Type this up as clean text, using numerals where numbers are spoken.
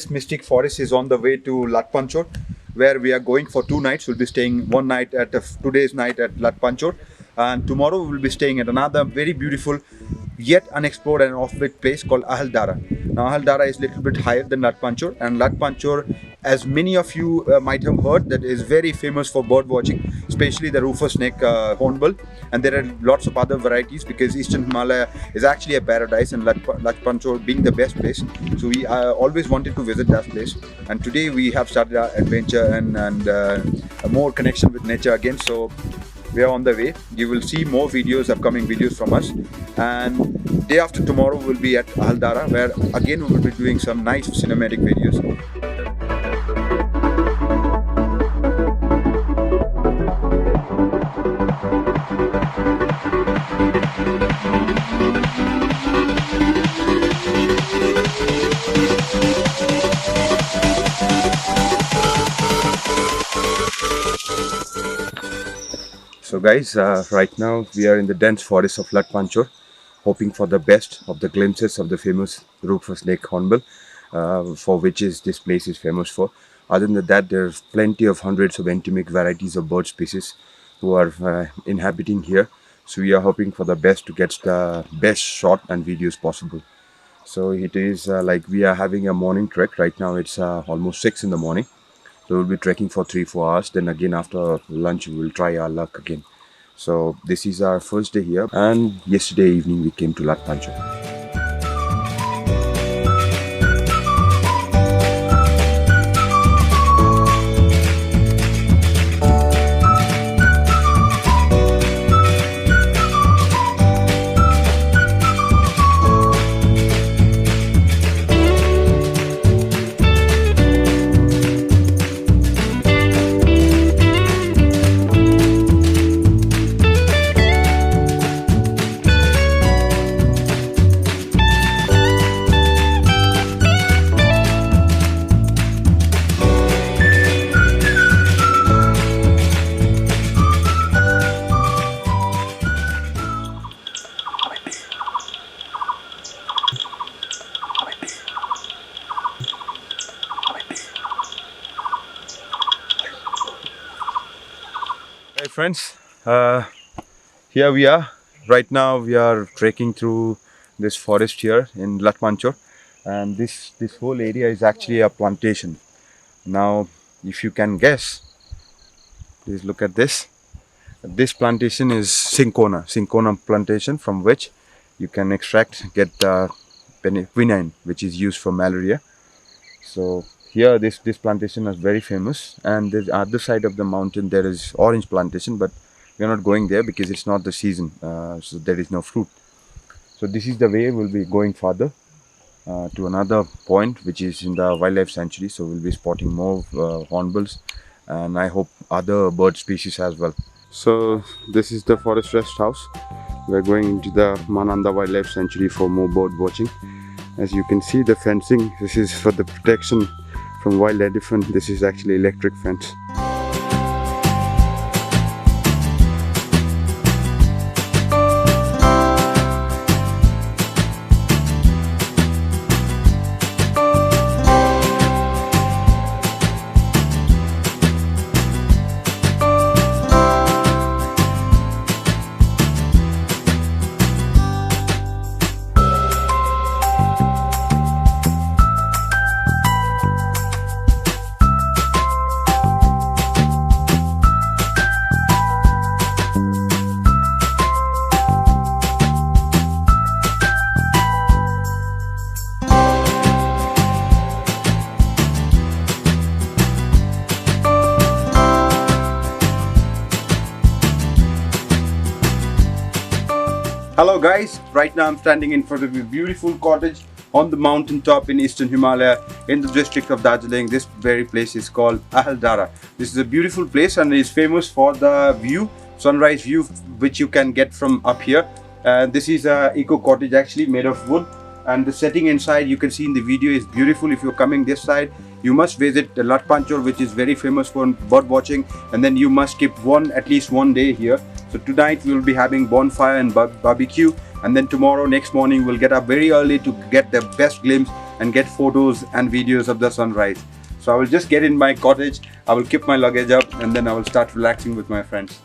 this mystic forest is on the way to Latpanchar, where we are going for 2 nights. We'll be staying one night at today's night at Latpanchar, and tomorrow we'll be staying at another very beautiful yet unexplored and off-beat place called Ahaldara. Now Ahaldara is a little bit higher than Latpanchar, and Latpanchar, as many of you might have heard, that is very famous for bird watching, especially the Rufous snake hornbill, and there are lots of other varieties because Eastern Himalaya is actually a paradise, and Latpanchar being the best place. So we always wanted to visit that place, and today we have started our adventure and a more connection with nature again. So we are on the way. You will see more videos, upcoming videos from us, and day after tomorrow we'll be at Ahaldara, where again we will be doing some nice cinematic videos. So guys, right now we are in the dense forest of Latpanchar, hoping for the best of the glimpses of the famous Rufous snake hornbill, for which this place is famous for. Other than that, there's plenty of hundreds of endemic varieties of bird species who are inhabiting here. So we are hoping for the best to get the best shot and videos possible. So it is like we are having a morning trek. Right now it's almost 6 in the morning. So we'll be trekking for 3-4 hours. Then again after lunch we will try our luck again. So this is our first day here, and yesterday evening we came to Latpanchar. Hey friends, here we are. Right now we are trekking through this forest here in Latpanchar, and this whole area is actually a plantation. Now if you can guess, please look at this. This plantation is Cinchona plantation, from which you can get quinine, which is used for malaria. So here this plantation is very famous, and the other side of the mountain there is orange plantation, but we are not going there because it's not the season, so there is no fruit. So this is the way we'll be going further to another point, which is in the wildlife sanctuary. So we'll be spotting more hornbills, and I hope other bird species as well. So this is the forest rest house. We're going into the Mahananda Wildlife Sanctuary for more bird watching. As you can see, the fencing, this is for the protection from wild elephant. This is actually electric fence. Hello guys, right now I'm standing in front of a beautiful cottage on the mountain top in Eastern Himalaya in the district of Darjeeling. This very place is called Ahaldara. This is a beautiful place and is famous for the view, sunrise view, which you can get from up here. This is a eco cottage actually made of wood, and the setting inside you can see in the video is beautiful. If you're coming this side, you must visit the Latpanchar, which is very famous for bird watching, and then you must keep at least one day here. So tonight we will be having bonfire and barbecue, and then tomorrow next morning we'll get up very early to get the best glimpse and get photos and videos of the sunrise. So I will just get in my cottage, I will keep my luggage up, and then I will start relaxing with my friends.